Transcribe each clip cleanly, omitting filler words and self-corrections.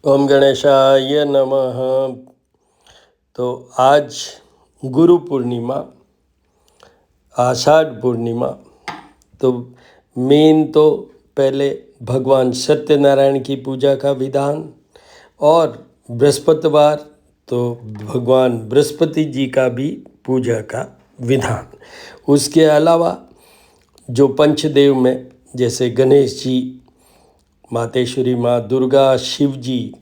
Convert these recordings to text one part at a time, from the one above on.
ओम गणेशाय नमः। तो आज गुरु पूर्णिमा, आषाढ़ पूर्णिमा। तो मेन तो पहले भगवान सत्यनारायण की पूजा का विधान, और बृहस्पतिवार तो भगवान बृहस्पति जी का भी पूजा का विधान। उसके अलावा जो पंचदेव में जैसे गणेश जी, मातेश्वरी माँ दुर्गा, शिव जी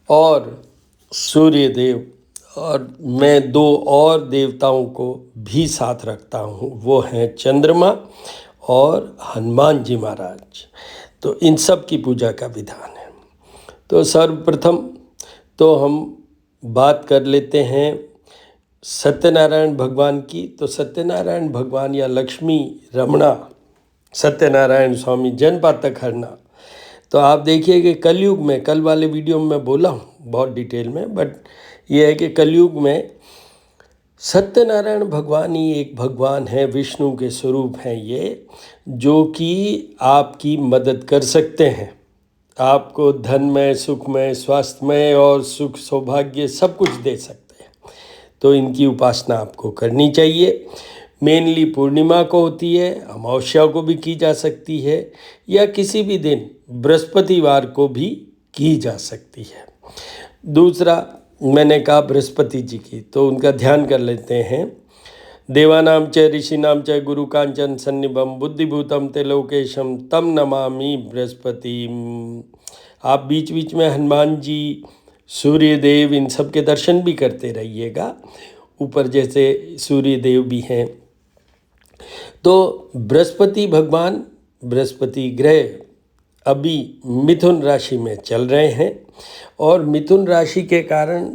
और सूर्य देव, और मैं दो और देवताओं को भी साथ रखता हूँ, वो हैं चंद्रमा और हनुमान जी महाराज। तो इन सब की पूजा का विधान है। तो सर्वप्रथम तो हम बात कर लेते हैं सत्यनारायण भगवान की। तो सत्यनारायण भगवान या लक्ष्मी रमणा सत्यनारायण स्वामी जनपातक हरना। तो आप देखिए कि कलयुग में, कल वाले वीडियो में मैं बोला हूँ बहुत डिटेल में, बट ये है कि कलयुग में सत्यनारायण भगवान ही एक भगवान है, विष्णु के स्वरूप हैं ये, जो कि आपकी मदद कर सकते हैं। आपको धनमय, सुखमय, स्वास्थ्यमय और सुख सौभाग्य सब कुछ दे सकते हैं। तो इनकी उपासना आपको करनी चाहिए। मेनली पूर्णिमा को होती है, अमावस्या को भी की जा सकती है, या किसी भी दिन बृहस्पतिवार को भी की जा सकती है। दूसरा, मैंने कहा बृहस्पति जी की, तो उनका ध्यान कर लेते हैं। देवानाम च ऋषिनाम च गुरु कांचन सन्निभम बुद्धिभूतम तेलोकेशम तम नमामि बृहस्पति। आप बीच बीच में हनुमान जी, सूर्य देव, इन सब के दर्शन भी करते रहिएगा। ऊपर जैसे सूर्य देव भी हैं। तो बृहस्पति भगवान, बृहस्पति ग्रह अभी मिथुन राशि में चल रहे हैं, और मिथुन राशि के कारण,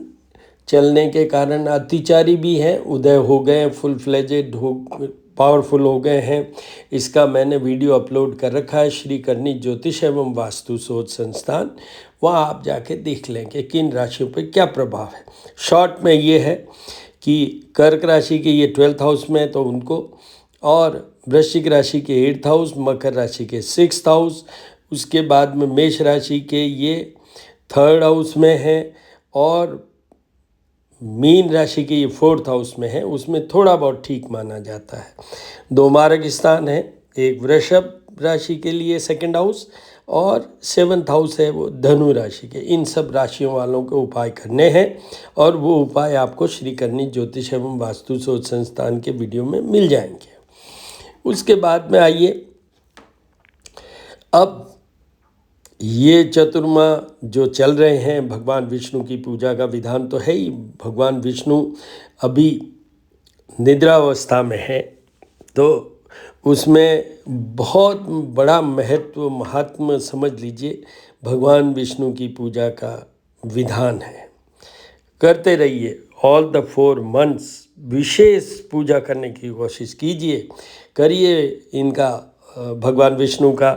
चलने के कारण अतिचारी भी हैं, उदय हो गए, फुल फ्लेजेड हो, पावरफुल हो गए हैं। इसका मैंने वीडियो अपलोड कर रखा है, श्री करनी ज्योतिष एवं वास्तु शोध संस्थान। वहाँ आप जाके देख लें कि किन राशियों पर क्या प्रभाव है। शॉर्ट में ये है कि कर्क राशि के ये 12th हाउस में, तो उनको, और वृश्चिक राशि के 8th हाउस, मकर राशि के 6th हाउस, उसके बाद में मेष राशि के ये 3rd हाउस में है, और मीन राशि के ये 4th हाउस में है। उसमें थोड़ा बहुत ठीक माना जाता है। 2 मार्ग स्थान है, एक वृषभ राशि के लिए 2nd हाउस, और 7th हाउस है वो धनु राशि के। इन सब राशियों वालों को उपाय करने हैं, और वो उपाय आपको श्री करनी ज्योतिष एवं वास्तु शोध संस्थान के वीडियो में मिल जाएंगे। उसके बाद में आइए, अब ये चतुर्माह जो चल रहे हैं, भगवान विष्णु की पूजा का विधान तो है ही। भगवान विष्णु अभी निद्रावस्था में है, तो उसमें बहुत बड़ा महत्व, महात्म समझ लीजिए, भगवान विष्णु की पूजा का विधान है। करते रहिए, ऑल द 4 मंथ्स विशेष पूजा करने की कोशिश कीजिए, करिए इनका। भगवान विष्णु का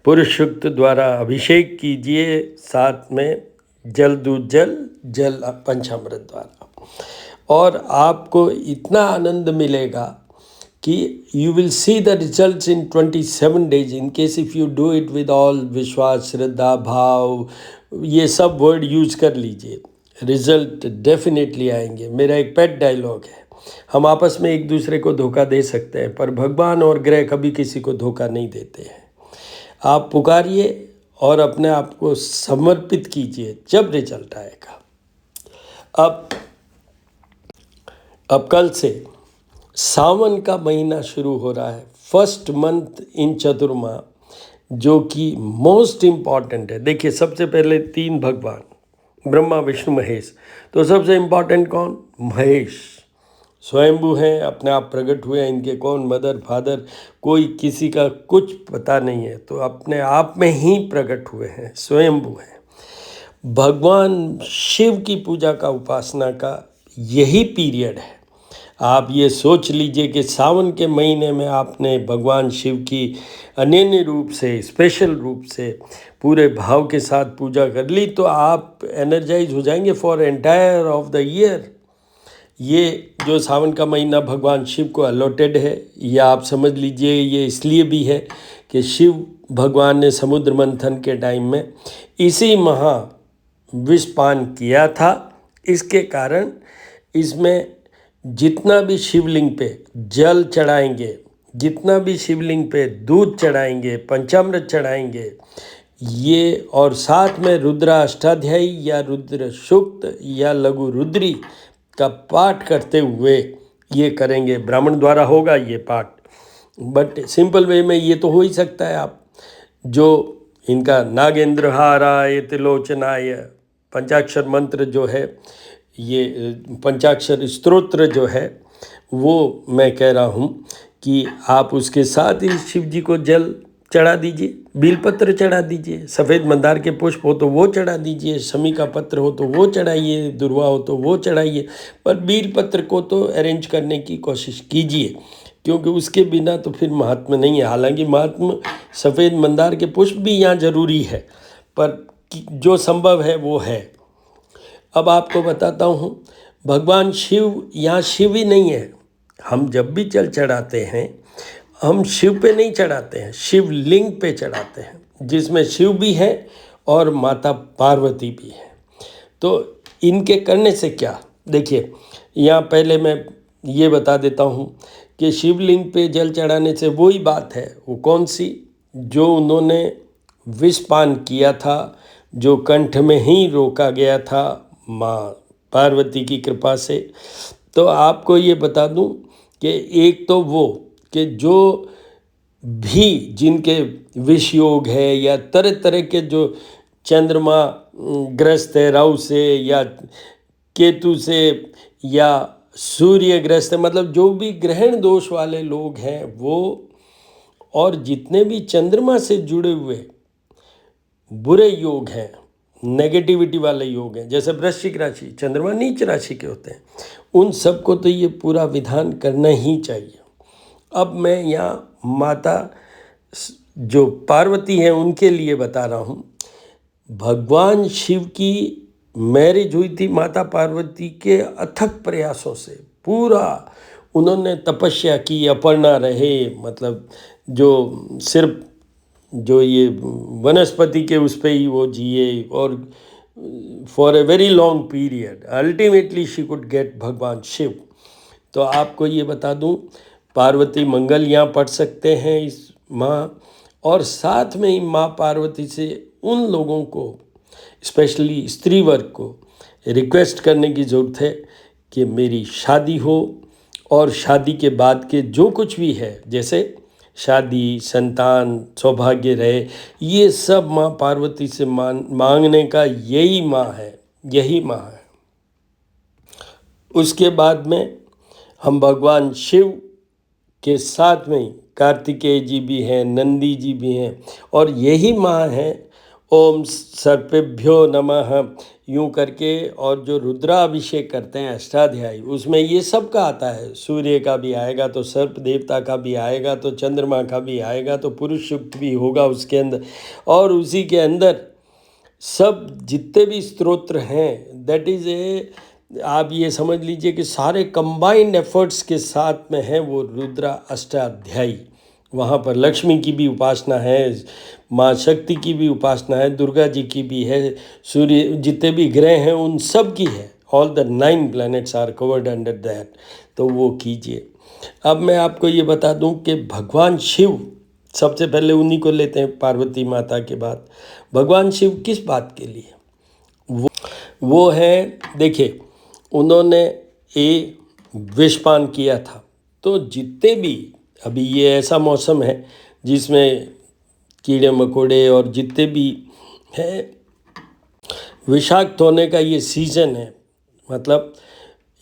पुरुष सूक्त द्वारा अभिषेक कीजिए, साथ में जल दूध जल, जल पंचामृत द्वारा, और आपको इतना आनंद मिलेगा कि you will see the results in 27 days, in case if you do it with all विश्वास, श्रद्धा, भाव, ये सब वर्ड यूज कर लीजिए, रिजल्ट डेफिनेटली आएंगे। मेरा एक पेट डायलॉग है, हम आपस में एक दूसरे को धोखा दे सकते हैं, पर भगवान और ग्रह कभी किसी को धोखा नहीं देते हैं। आप पुकारिए और अपने आप को समर्पित कीजिए, जब रिजल्ट आएगा। अब कल से सावन का महीना शुरू हो रहा है, फर्स्ट मंथ इन चतुर्माह, जो कि मोस्ट इम्पॉर्टेंट है। देखिए, सबसे पहले 3 भगवान, ब्रह्मा विष्णु महेश। तो सबसे इम्पॉर्टेंट कौन? महेश स्वयंभू हैं, अपने आप प्रकट हुए हैं। इनके कौन मदर फादर, कोई किसी का कुछ पता नहीं है, तो अपने आप में ही प्रकट हुए हैं, स्वयंभू हैं। भगवान शिव की पूजा का, उपासना का यही पीरियड है। आप ये सोच लीजिए कि सावन के महीने में आपने भगवान शिव की अनन्य रूप से, स्पेशल रूप से, पूरे भाव के साथ पूजा कर ली, तो आप एनर्जाइज हो जाएंगे for entire of the year. ये जो सावन का महीना भगवान शिव को अलॉटेड है, या आप समझ लीजिए ये इसलिए भी है कि शिव भगवान ने समुद्र मंथन के टाइम में इसी माह विषपान किया था। इसके कारण इसमें जितना भी शिवलिंग पे जल चढ़ाएंगे, जितना भी शिवलिंग पे दूध चढ़ाएंगे, पंचामृत चढ़ाएंगे, ये और साथ में रुद्राष्टाध्यायी या रुद्र सूक्त या लघु रुद्री का पाठ करते हुए ये करेंगे। ब्राह्मण द्वारा होगा ये पाठ, बट सिंपल वे में ये तो हो ही सकता है। आप जो इनका नागेंद्र हाराय त्रिलोचनाय पंचाक्षर मंत्र जो है, ये पंचाक्षर स्तोत्र जो है, वो मैं कह रहा हूँ कि आप उसके साथ ही शिव जी को जल चढ़ा दीजिए, बेलपत्र चढ़ा दीजिए, सफ़ेद मंदार के पुष्प हो तो वो चढ़ा दीजिए, शमी का पत्र हो तो वो चढ़ाइए, दुर्वा हो तो वो चढ़ाइए, पर बेलपत्र को तो अरेंज करने की कोशिश कीजिए, क्योंकि उसके बिना तो फिर महात्मा नहीं है। हालांकि महात्मा सफ़ेद मंदार के पुष्प भी यहाँ जरूरी है, पर जो संभव है वो है। अब आपको बताता हूँ, भगवान शिव यहाँ शिव ही नहीं है। हम जब भी जल चढ़ाते हैं, हम शिव पे नहीं चढ़ाते हैं, शिवलिंग पे चढ़ाते हैं, जिसमें शिव भी है और माता पार्वती भी है। तो इनके करने से क्या, देखिए यहाँ पहले मैं ये बता देता हूँ कि शिवलिंग पे जल चढ़ाने से वही बात है, वो कौन सी, जो उन्होंने विषपान किया था, जो कंठ में ही रोका गया था माँ पार्वती की कृपा से। तो आपको ये बता दूँ कि एक तो वो कि जो भी जिनके विष योग है या तरह तरह के जो चंद्रमा ग्रस्त है राहु से या केतु से या सूर्य ग्रस्त है, मतलब जो भी ग्रहण दोष वाले लोग हैं वो, और जितने भी चंद्रमा से जुड़े हुए बुरे योग हैं, नेगेटिविटी वाले योग हैं, जैसे वृश्चिक राशि चंद्रमा नीच राशि के होते हैं, उन सबको तो ये पूरा विधान करना ही चाहिए। अब मैं यहाँ माता जो पार्वती हैं उनके लिए बता रहा हूँ। भगवान शिव की मैरिज हुई थी माता पार्वती के अथक प्रयासों से। पूरा उन्होंने तपस्या की, अपर्णा रहे, मतलब जो सिर्फ जो ये वनस्पति के उस पर ही वो जिए, और for a very long period ultimately she could get भगवान शिव। तो आपको ये बता दूं, पार्वती मंगल यहाँ पढ़ सकते हैं इस माँ, और साथ में ही माँ पार्वती से उन लोगों को, स्पेशली स्त्री वर्ग को रिक्वेस्ट करने की ज़रूरत है कि मेरी शादी हो, और शादी के बाद के जो कुछ भी है, जैसे शादी, संतान, सौभाग्य रहे, ये सब माँ पार्वती से मांगने का यही माँ है, यही माँ है। उसके बाद में हम भगवान शिव के साथ में कार्तिकेय जी भी हैं, नंदी जी भी हैं, और यही माँ है ओम सर्पेभ्यो नमः यूँ करके। और जो रुद्राभिषेक करते हैं अष्टाध्यायी, उसमें ये सब का आता है, सूर्य का भी आएगा तो सर्प देवता का भी आएगा, तो चंद्रमा का भी आएगा, तो पुरुष सूक्त भी होगा उसके अंदर, और उसी के अंदर सब जितने भी स्तोत्र हैं, दैट इज़ ए, आप ये समझ लीजिए कि सारे कंबाइंड एफर्ट्स के साथ में है वो रुद्रा अष्टाध्यायी। वहाँ पर लक्ष्मी की भी उपासना है, माँ शक्ति की भी उपासना है, दुर्गा जी की भी है, सूर्य जितने भी ग्रह हैं उन सब की है। All the 9 planets are covered under that, तो वो कीजिए। अब मैं आपको ये बता दूं कि भगवान शिव, सबसे पहले उन्हीं को लेते हैं पार्वती माता के बाद। भगवान शिव किस बात के लिए वो है, देखिए उन्होंने विषपान किया था, तो जितने भी, अभी ये ऐसा मौसम है जिसमें कीड़े मकोड़े और जितने भी हैं विषाक्त होने का ये सीज़न है, मतलब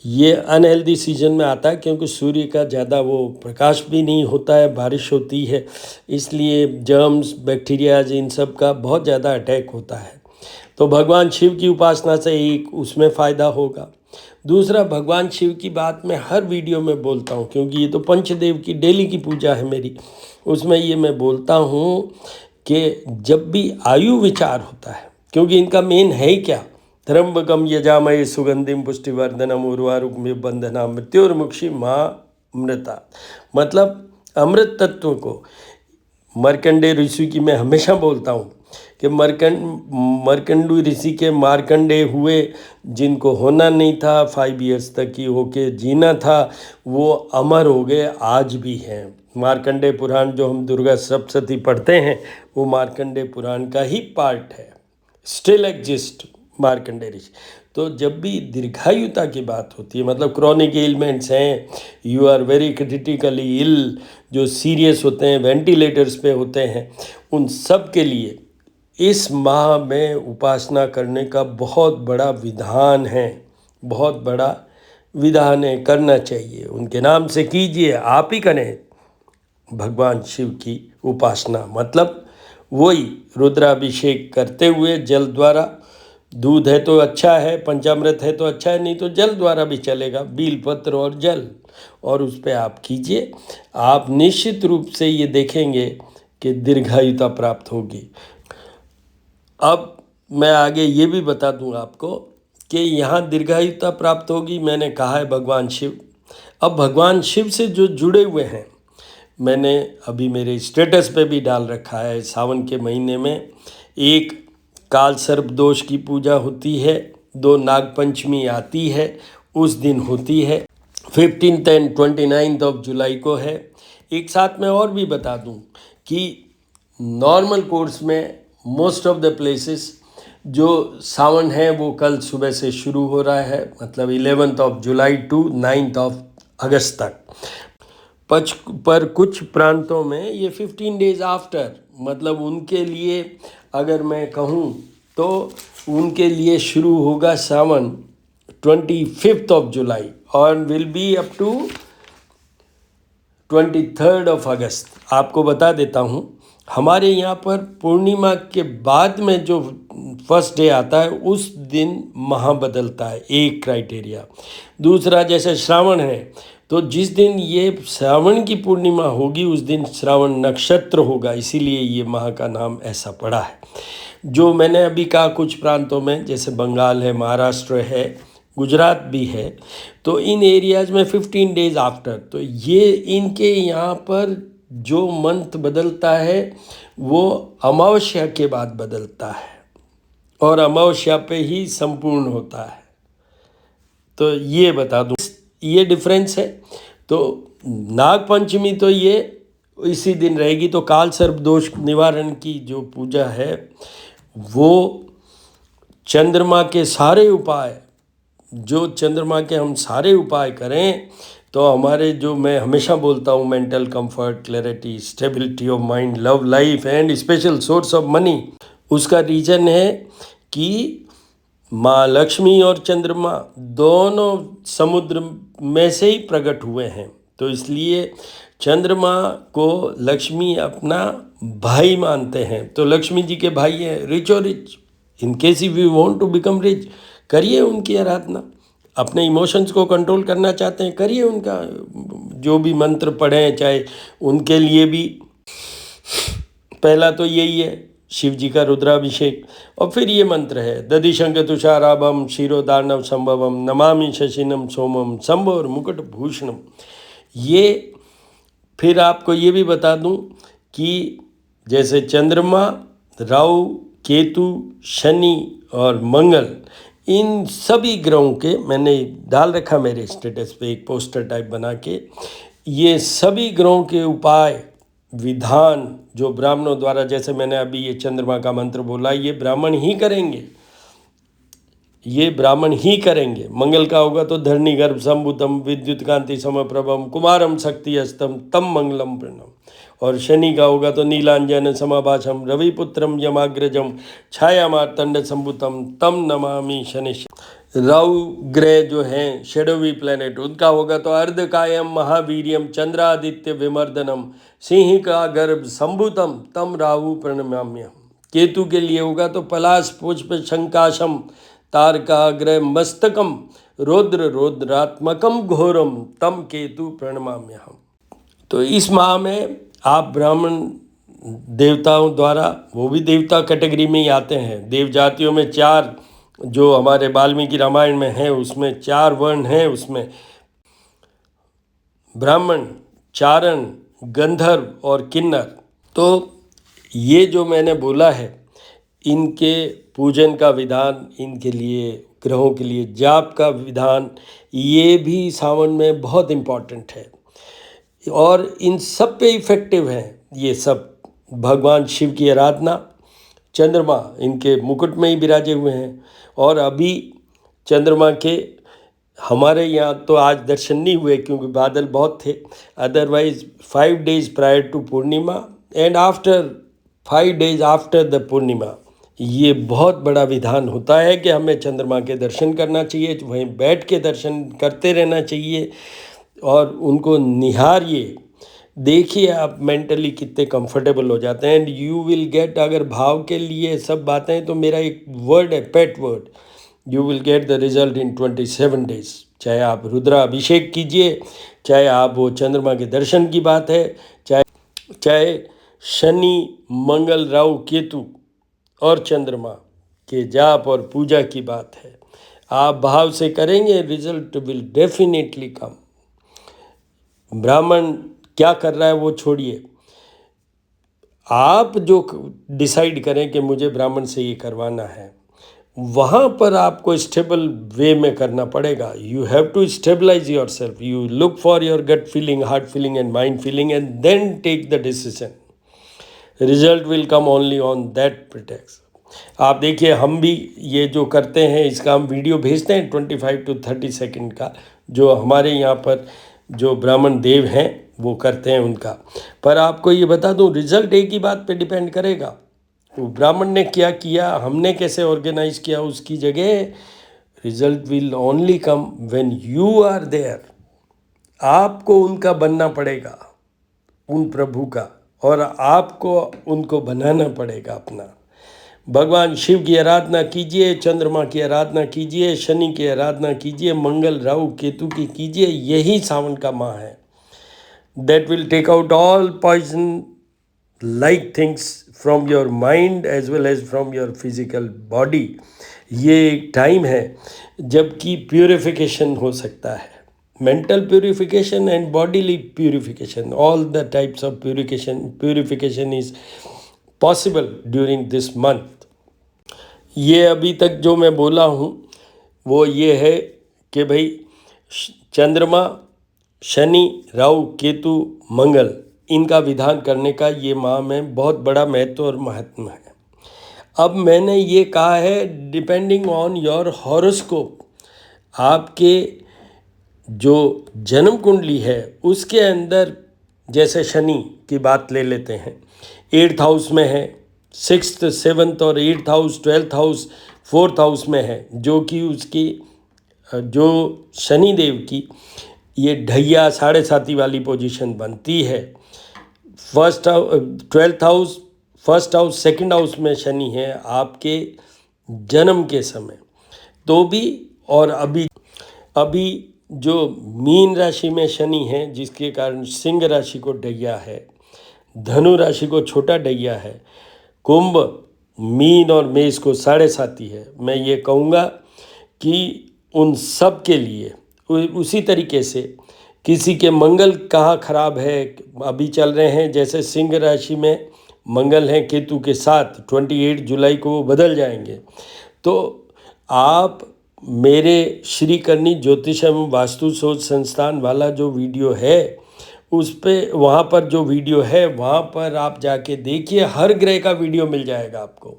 ये अनहेल्दी सीजन में आता है, क्योंकि सूर्य का ज़्यादा वो प्रकाश भी नहीं होता है, बारिश होती है, इसलिए जर्म्स, बैक्टीरियाज, इन सब का बहुत ज़्यादा अटैक होता है। तो भगवान शिव की उपासना से एक उसमें फ़ायदा होगा। दूसरा, भगवान शिव की बात मैं हर वीडियो में बोलता हूँ, क्योंकि ये तो पंचदेव की डेली की पूजा है मेरी, उसमें ये मैं बोलता हूँ कि जब भी आयु विचार होता है, क्योंकि इनका मेन है ही क्या, त्र्यंबकम यजामहे सुगंधिम पुष्टिवर्धनम उर्वारुकमिव बंधना मृत्युर्मुक्षी माँ अमृता, मतलब अमृत तत्व को। मार्कंडेय ऋषि की मैं हमेशा बोलता हूँ कि मर्कंडू ऋषि के मार्कंडेय हुए, जिनको होना नहीं था, 5 ईयर्स तक ही होके जीना था, वो अमर हो गए, आज भी हैं। मार्कंडेय पुराण जो हम दुर्गा सप्तशती पढ़ते हैं, वो मार्कंडेय पुराण का ही पार्ट है। Still exist Markandeya Rishi. तो जब भी दीर्घायुता की बात होती है, मतलब क्रॉनिक एलिमेंट्स हैं, you are very critically ill, जो सीरियस होते हैं, वेंटिलेटर्स पे होते हैं, उन सब के लिए इस माह में उपासना करने का बहुत बड़ा विधान है, बहुत बड़ा विधान है, करना चाहिए। उनके नाम से कीजिए, आप ही करें भगवान शिव की उपासना। मतलब वही रुद्राभिषेक करते हुए जल द्वारा, दूध है तो अच्छा है, पंचामृत है तो अच्छा है, नहीं तो जल द्वारा भी चलेगा, बीलपत्र और जल, और उस पर आप कीजिए। आप निश्चित रूप से ये देखेंगे कि दीर्घायुता प्राप्त होगी। अब मैं आगे ये भी बता दूं आपको कि यहाँ दीर्घायुता प्राप्त होगी, मैंने कहा है भगवान शिव। अब भगवान शिव से जो जुड़े हुए हैं, मैंने अभी मेरे स्टेटस पे भी डाल रखा है, सावन के महीने में एक काल सर्प दोष की पूजा होती है, 2 नागपंचमी आती है, उस दिन होती है, 15 एंड 29 ऑफ जुलाई को है। एक साथ में और भी बता दूं कि नॉर्मल कोर्स में मोस्ट ऑफ द प्लेसेस जो सावन है वो कल सुबह से शुरू हो रहा है, मतलब 11 ऑफ जुलाई टू 9 ऑफ अगस्त तक। पर कुछ प्रांतों में ये 15 डेज आफ्टर, मतलब उनके लिए अगर मैं कहूँ तो उनके लिए शुरू होगा सावन 25 ऑफ जुलाई और will be up to 23 of अगस्त। आपको बता देता हूँ, हमारे यहाँ पर पूर्णिमा के बाद में जो फर्स्ट डे आता है उस दिन माह बदलता है, एक क्राइटेरिया। दूसरा, जैसे श्रावण है तो जिस दिन ये श्रावण की पूर्णिमा होगी उस दिन श्रावण नक्षत्र होगा, इसीलिए ये माह का नाम ऐसा पड़ा है। जो मैंने अभी कहा कुछ प्रांतों में जैसे बंगाल है, महाराष्ट्र है, गुजरात भी है, तो इन एरियाज़ में 15 डेज आफ्टर, तो ये इनके यहाँ पर जो मंथ बदलता है वो अमावस्या के बाद बदलता है और अमावस्या पे ही संपूर्ण होता है। तो ये बता दूं, ये डिफरेंस है। तो नाग पंचमी तो ये इसी दिन रहेगी। तो काल सर्प दोष निवारण की जो पूजा है वो चंद्रमा के सारे उपाय, जो चंद्रमा के हम सारे उपाय करें तो हमारे, जो मैं हमेशा बोलता हूँ, mental comfort, clarity, stability of mind, love life and special source of money, उसका रीज़न है कि माँ लक्ष्मी और चंद्रमा दोनों समुद्र में से ही प्रकट हुए हैं। तो इसलिए चंद्रमा को लक्ष्मी अपना भाई मानते हैं। तो लक्ष्मी जी के भाई हैं रिच और rich. In case if you want to become rich, करिए उनकी आराधना। अपने इमोशंस को कंट्रोल करना चाहते हैं, करिए उनका जो भी मंत्र पढ़ें, चाहे उनके लिए भी पहला तो यही है शिव जी का रुद्राभिषेक, और फिर ये मंत्र है दधिशंख तुषाराभम क्षीरोदार्णव संभवम नमामि शशिनम सोमम शंभोर मुकुट भूषणम। ये फिर आपको ये भी बता दूं कि जैसे चंद्रमा, राहु, केतु, शनि और मंगल, इन सभी ग्रहों के मैंने डाल रखा मेरे स्टेटस पे एक पोस्टर टाइप बना के, ये सभी ग्रहों के उपाय विधान जो ब्राह्मणों द्वारा, जैसे मैंने अभी ये चंद्रमा का मंत्र बोला, ये ब्राह्मण ही करेंगे, ये ब्राह्मण ही करेंगे। मंगल का होगा तो धरणी गर्भ संभुतम विद्युत कांति समप्रभम कुमारम शक्ति अस्तम तम मंगलम प्रणम, और शनि का होगा तो नीलांजन समाभाषम रविपुत्रम यमाग्रजम छाया मार्तंड संभुतम तम नमामि शनि। राहु ग्रह जो हैं शेडोवी प्लेनेट, उनका होगा तो अर्धकायम महावीर्यम चंद्रादित्य विमर्दनम सिंह का गर्भ संभुतम तम राहु प्रणमाम्यम। केतु के लिए होगा तो पलाश पुष्प शंकाशम तारकाग्रह मस्तकम रौद्र रौद्रात्मकम घोरम तम केतु प्रणमाम्यहम। तो इस माह में आप ब्राह्मण देवताओं द्वारा, वो भी देवता कैटेगरी में ही आते हैं, देव जातियों में 4 जो हमारे वाल्मीकि रामायण में है उसमें 4 वर्ण हैं, उसमें ब्राह्मण, चारण, गंधर्व और किन्नर। तो ये जो मैंने बोला है इनके पूजन का विधान, इनके लिए ग्रहों के लिए जाप का विधान, ये भी सावन में बहुत इम्पॉर्टेंट है और इन सब पे इफ़ेक्टिव हैं ये सब। भगवान शिव की आराधना, चंद्रमा इनके मुकुट में ही विराजे हुए हैं और अभी चंद्रमा के हमारे यहाँ तो आज दर्शन नहीं हुए क्योंकि बादल बहुत थे, otherwise 5 days prior to Purnima and after 5 days after the Purnima ये बहुत बड़ा विधान होता है कि हमें चंद्रमा के दर्शन करना चाहिए, वहीं बैठ के दर्शन करते रहना चाहिए और उनको निहारिए। देखिए आप मेंटली कितने कंफर्टेबल हो जाते हैं एंड यू विल गेट, अगर भाव के लिए सब बातें, तो मेरा एक वर्ड है, pet word, you will get the result in 27 days। चाहे आप रुद्राभिषेक कीजिए, चाहे आप वो चंद्रमा के दर्शन की बात है, चाहे शनि मंगल राहु केतु और चंद्रमा के जाप और पूजा की बात है, आप भाव से करेंगे, रिजल्ट विल डेफिनेटली कम। ब्राह्मण क्या कर रहा है वो छोड़िए, आप जो डिसाइड करें कि मुझे ब्राह्मण से ये करवाना है, वहाँ पर आपको स्टेबल वे में करना पड़ेगा। You have to stabilise yourself, you look for your gut feeling, heart feeling and mind feeling and then take the decision. Result will come only on that pretext. आप देखिए हम भी ये जो करते हैं इसका हम वीडियो भेजते हैं 25 to 30 सेकंड का, जो हमारे यहाँ पर जो ब्राह्मण देव हैं वो करते हैं उनका। पर आपको ये बता दूं, रिजल्ट एक ही बात पे डिपेंड करेगा, वो ब्राह्मण ने क्या किया, हमने कैसे ऑर्गेनाइज किया उसकी जगह। Result will only come when you are there. आपको उनका बनना पड़ेगा, उन प्रभु का, और आपको उनको बनाना पड़ेगा अपना। भगवान शिव की आराधना कीजिए, चंद्रमा की आराधना कीजिए, शनि की आराधना कीजिए, मंगल राहु केतु की कीजिए। यही सावन का माह है। That will take out all poison like things from your mind as well as from your physical body. ये एक टाइम है जबकि प्यूरिफिकेशन हो सकता है, mental purification and bodily purification, all the types of purification is possible during this month. ये अभी तक जो मैं बोला हूँ वो ये है कि भाई चंद्रमा, शनि, राहु, केतु, मंगल, इनका विधान करने का ये माह में बहुत बड़ा महत्व और महत्व है। अब मैंने ये कहा है डिपेंडिंग ऑन योर हॉरोस्कोप, आपके जो जन्म कुंडली है उसके अंदर, जैसे शनि की बात ले लेते हैं, 8th हाउस में है, 6th 7th और 8th house, 12th house, 4th house में है, जो कि उसकी जो शनि देव की ये ढैया साढ़े साती वाली पोजीशन बनती है। 12th house, 1st house, 2nd house में शनि है आपके जन्म के समय तो भी, और अभी जो मीन राशि में शनि है जिसके कारण सिंह राशि को ढैया है, धनु राशि को छोटा ढैया है, कुंभ, मीन और मेष को साढ़े साती है। मैं ये कहूँगा कि उन सब के लिए उसी तरीके से किसी के मंगल कहाँ खराब है, अभी चल रहे हैं, जैसे सिंह राशि में मंगल हैं केतु के साथ, 28 जुलाई को वो बदल जाएंगे। तो आप मेरे श्री करनी ज्योतिष एवं वास्तु शोध संस्थान वाला जो वीडियो है उस पर, वहाँ पर जो वीडियो है वहाँ पर आप जाके देखिए, हर ग्रह का वीडियो मिल जाएगा आपको,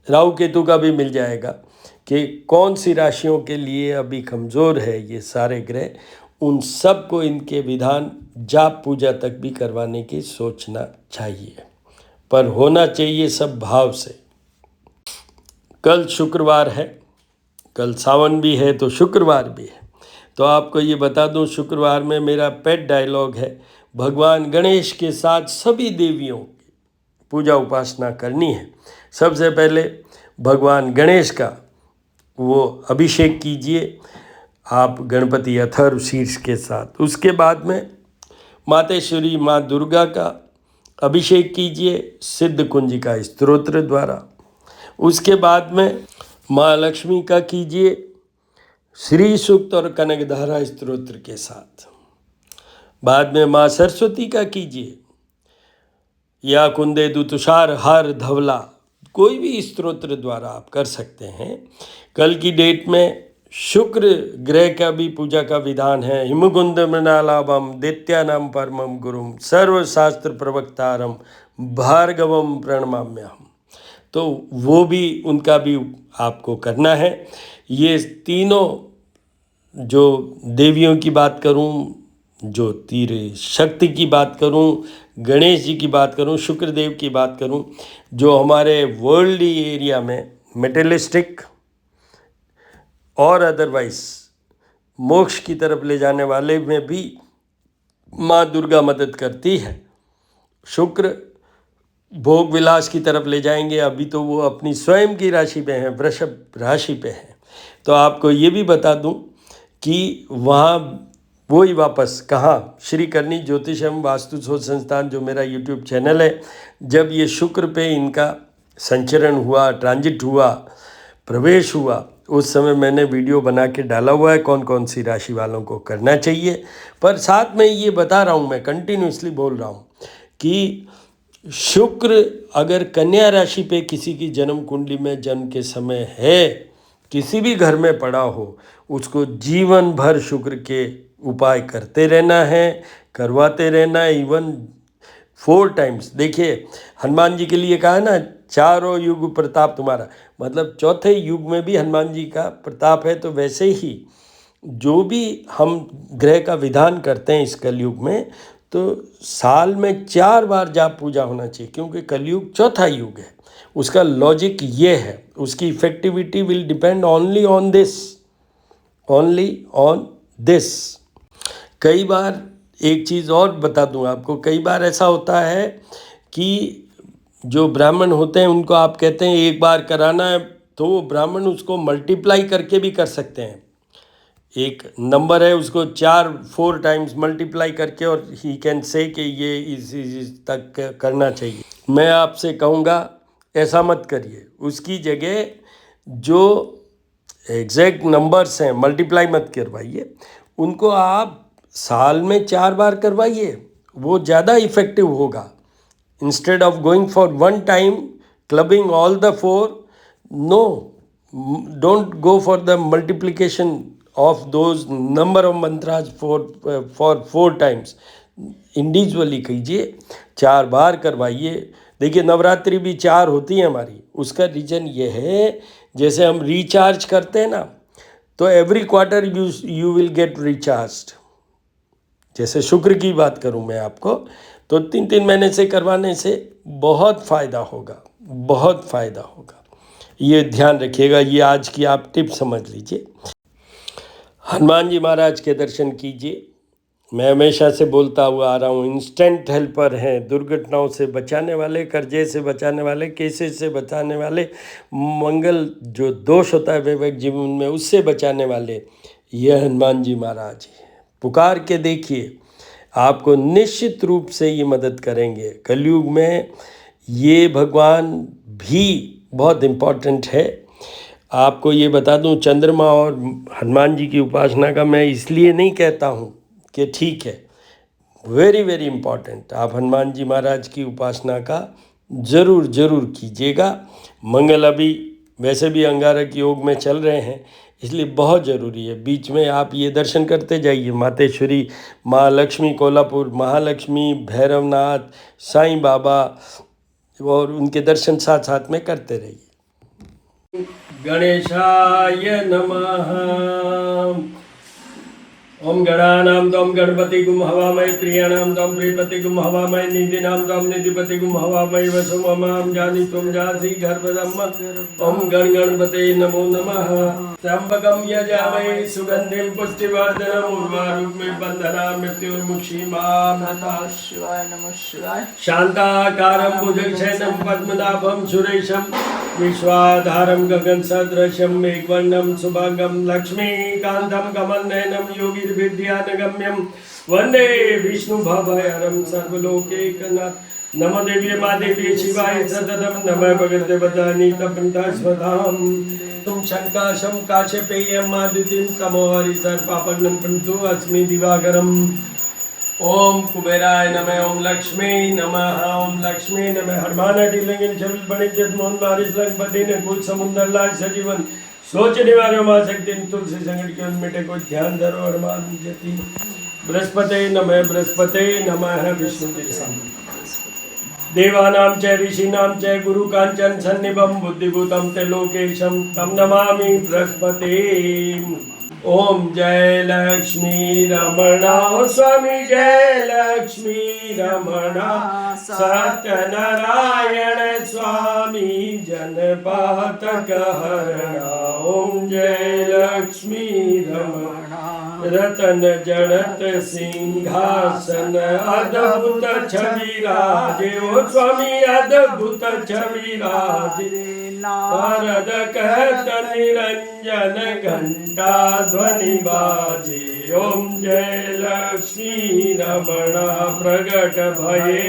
राहु केतु का भी मिल जाएगा कि कौन सी राशियों के लिए अभी कमज़ोर है ये सारे ग्रह। उन सब को इनके विधान जाप पूजा तक भी करवाने की सोचना चाहिए, पर होना चाहिए सब भाव से। कल शुक्रवार है, कल सावन भी है तो शुक्रवार भी है, तो आपको ये बता दूं, शुक्रवार में मेरा पेट डायलॉग है, भगवान गणेश के साथ सभी देवियों की पूजा उपासना करनी है। सबसे पहले भगवान गणेश का वो अभिषेक कीजिए आप गणपति अथर्व शीर्ष के साथ। उसके बाद में मातेश्वरी माँ दुर्गा का अभिषेक कीजिए सिद्ध कुंजिका स्तोत्र द्वारा। उसके बाद में माँ लक्ष्मी का कीजिए श्री सूक्त और कनकधारा स्तोत्र के साथ। बाद में माँ सरस्वती का कीजिए या कुंदे दु तुषार हार धवला, कोई भी स्तोत्र द्वारा आप कर सकते हैं। कल की डेट में शुक्र ग्रह का भी पूजा का विधान है। हिमकुंद मृणालाभम दैत्यानाम परमम गुरुम सर्वशास्त्र प्रवक्तारम भार्गवम प्रणमाम्यहम। तो वो भी उनका भी आपको करना है। ये तीनों जो देवियों की बात करूं, जो तीर शक्ति की बात करूं, गणेश जी की बात करूं, शुक्रदेव की बात करूं, जो हमारे वर्ल्डली एरिया में मेटेलिस्टिक और अदरवाइज मोक्ष की तरफ ले जाने वाले में भी माँ दुर्गा मदद करती है। शुक्र भोग विलास की तरफ ले जाएंगे, अभी तो वो अपनी स्वयं की राशि पे हैं, वृषभ राशि पे हैं। तो आपको ये भी बता दूं कि वहाँ वही वापस कहाँ, श्री करनी ज्योतिष एवं वास्तु शोध संस्थान जो मेरा यूट्यूब चैनल है, जब ये शुक्र पे इनका संचरण हुआ, ट्रांजिट हुआ, प्रवेश हुआ, उस समय मैंने वीडियो बना के डाला हुआ है कौन कौन सी राशि वालों को करना चाहिए। पर साथ में ये बता रहा हूँ, मैं कंटिन्यूसली बोल रहा हूँ कि शुक्र अगर कन्या राशि पे किसी की जन्म कुंडली में जन्म के समय है, किसी भी घर में पड़ा हो, उसको जीवन भर शुक्र के उपाय करते रहना है, करवाते रहना है। Even 4 times. देखिए हनुमान जी के लिए कहा है ना, चारों युग प्रताप तुम्हारा, मतलब चौथे युग में भी हनुमान जी का प्रताप है। तो वैसे ही जो भी हम ग्रह का विधान करते हैं इस कलयुग में, तो साल में 4 बार जाप पूजा होना चाहिए, क्योंकि कलयुग चौथा युग है। उसका लॉजिक ये है, उसकी effectivity will depend only on this, only on this. कई बार एक चीज़ और बता दूं आपको, कई बार ऐसा होता है कि जो ब्राह्मण होते हैं उनको आप कहते हैं एक बार कराना है, तो वो ब्राह्मण उसको मल्टीप्लाई करके भी कर सकते हैं। एक नंबर है, उसको 4 टाइम्स मल्टीप्लाई करके, और ही कैन से कि ये इस तक करना चाहिए। मैं आपसे कहूँगा ऐसा मत करिए, उसकी जगह जो एग्जैक्ट नंबर्स हैं मल्टीप्लाई मत करवाइए, उनको आप साल में 4 बार करवाइए, वो ज़्यादा इफ़ेक्टिव होगा। Instead of going for 1 time clubbing all the 4, no, don't go for the multiplication of those number of mantras for 4 times। Individually कीजिए, 4 बार करवाइए। देखिए नवरात्रि भी 4 होती हैं हमारी, उसका रीज़न ये है, जैसे हम रिचार्ज करते हैं ना, तो every quarter you will gate recharged. जैसे शुक्र की बात करूं मैं आपको, तो 3-3 महीने से करवाने से बहुत फ़ायदा होगा, बहुत फ़ायदा होगा। ये ध्यान रखिएगा, ये आज की आप टिप समझ लीजिए। हनुमान जी महाराज के दर्शन कीजिए। मैं हमेशा से बोलता हुआ आ रहा हूँ, इंस्टेंट हेल्पर हैं, दुर्घटनाओं से बचाने वाले, कर्जे से बचाने वाले, केसेस से बचाने वाले, मंगल जो दोष होता है वैवाहिक जीवन में उससे बचाने वाले, ये हनुमान जी महाराज पुकार के देखिए, आपको निश्चित रूप से ये मदद करेंगे। कलयुग में ये भगवान भी बहुत इम्पोर्टेंट है। आपको ये बता दूं, चंद्रमा और हनुमान जी की उपासना का मैं इसलिए नहीं कहता हूँ कि ठीक है, वेरी वेरी इम्पॉर्टेंट। आप हनुमान जी महाराज की उपासना का ज़रूर कीजिएगा। मंगल अभी वैसे भी अंगारक योग में चल रहे हैं, इसलिए बहुत ज़रूरी है। बीच में आप ये दर्शन करते जाइए, मातेश्वरी, महालक्ष्मी कोल्हापुर, महालक्ष्मी, भैरवनाथ, साईं बाबा, और उनके दर्शन साथ साथ में करते रहिए। गणेशाय नमः। ओम गणानां त्वं गणपतिगुं हवामहे, प्रियाणां त्वं प्रियपतिगुं हवामहे, निधिनां त्वं निधिपतिगुं हवामहे, वसुममां जानी त्वं जासि गर्भधम्म। ओम गणपते नमो नमः। त्र्यंबकं यजामहे सुगंधिं पुष्टिवर्धनम्, उर्वारुकमिव बन्धनान् मृत्युर्मुक्षीमामृतात्। शिवाय नमः शिवाय। शांताकारं भुजगशयनं पद्मनाभं सुरेशं, विश्वाधारं गगनसदृशं मेघवर्णं शुभांगं, लक्ष्मीकान्तं कमलनयनं योगिर्विद्यानगम्यं, वन्दे विष्णुभवहरं सर्वलोकैकनाथं। नमो देव्ये महादेव्ये शिवाय सततं, नमः भगवते वदानीतपन्थस्वधाम। तुम शंकाशं काश्यपेयं आदित्यं तमोहरि सर्पापन्नं पंतु अस्मि दिवाकरम्। ओम कुबेराय नमः, ओम लक्ष्मी नमः, ओम लक्ष्मी नमः। हरमाना ढीलंगिन छबिल बणिक जदमोहन बारिश लंगपति ने कुल समुंदर लाल सजीवन सोच निवार्य मां शक्ति तुलसी संकट के मिटे को ध्यान धरो हनुमान जति। बृहस्पते नमः, बृहस्पते नमः। विष्णु के सामने देवानां च ऋषीणां च गुरु कांचन सन्निभं बुद्धिभूतं ते लोकेशं तं नमामि बृहस्पते। ओम जय लक्ष्मी रमणा स्वामी जय लक्ष्मी रमणा सत्यनारायण स्वामी जनपातक हरणा। ओम जय लक्ष्मी रमणा रतन जड़त सिंहासन अद्भुत छवि राजे। ओ स्वामी अद्भुत छवि राजे नारद कहत निरंजन घंटा ध्वनि बाजे। ओम जय लक्ष्मी रमणा प्रगट भये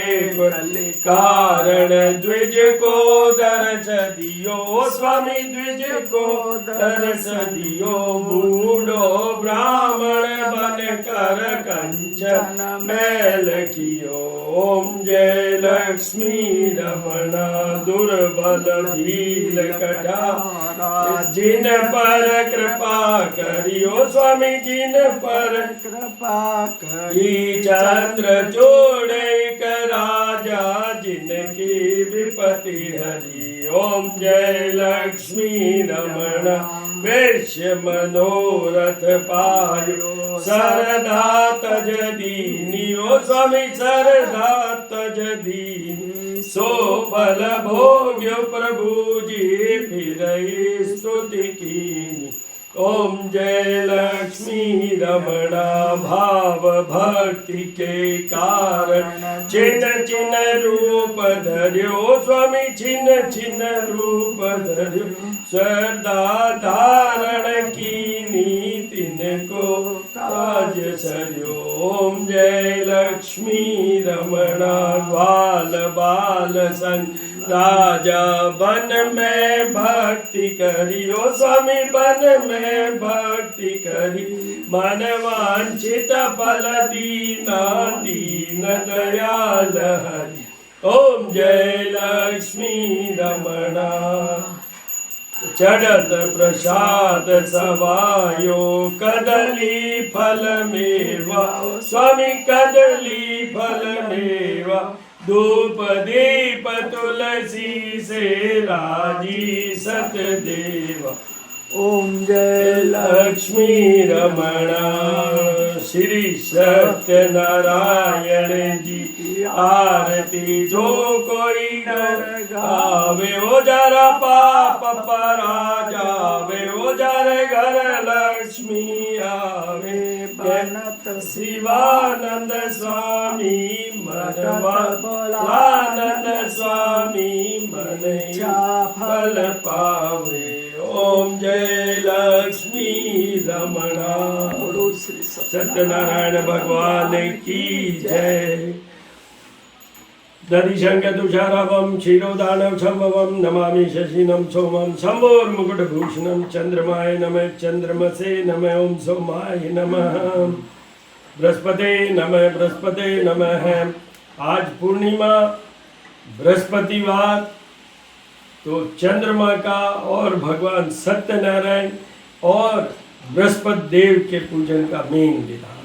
कारण द्विज को दर्श दियो। स्वामी द्विज को दर्श दियो मूढ़ो ब्राह्मण बन कर कंचन मैल कियो। ओम जय लक्ष्मी रमणा दुर्बल भील कटा जिन पर कृपा करियो। स्वामी जिन पर कृपा करी चंद्र जोड़े राजा जिनकी विपत्ति हरि। ओम जय लक्ष्मी रमणा वैश्य मनोरथ पायो सरदा तज दीनी। ओ स्वामी सरदा तज दीनी सो फल भोग्यो प्रभु जी फिर स्तुति कीनी। ओम जय लक्ष्मी रमणा भाव भक्ति के कारण चिन्ह चिन्ह रूप धर्यो। स्वामी चिन्ह चिन्ह रूप धर्यो श्रद्धा धारण कीनी तिनको काज सर्यो। ओम जय लक्ष्मी रमणा ग्वाल बाल संग राजा बन में भक्ति करियो। स्वामी बन में भक्ति करी मन वांछित फल दीना दीन दयाल हरि। ओम जय लक्ष्मी रमणा चढ़त प्रसाद सवायो कदली फल मेवा। स्वामी कदली फल मेवा धूप दीप तुलसी से राजी सतदेवा। ओम जय लक्ष्मी रमणा श्री सत्यनारायण जी आरती जो कोई नर गावे। ओ जरा पाप परा जावे ओ जर घर लक्ष्मी आवे। बनत शिवानंद स्वामी मनवानंद स्वामी मन फल पावे। ओम जय लक्ष्मी रमणा सत्यनारायण भगवान की जय। दधिशंक तुषारावम क्षीरोदानव संभवम नमामि शशिनम सोमम शंभोर्मुकुटभूषणम चंद्रमाय नमः चंद्रमसे नमः ओम सोमाय नमः। बृहस्पते नमः, बृहस्पते नमः। आज पूर्णिमा बृहस्पतिवार तो चंद्रमा का और भगवान सत्यनारायण और बृहस्पति देव के पूजन का मेन विधान।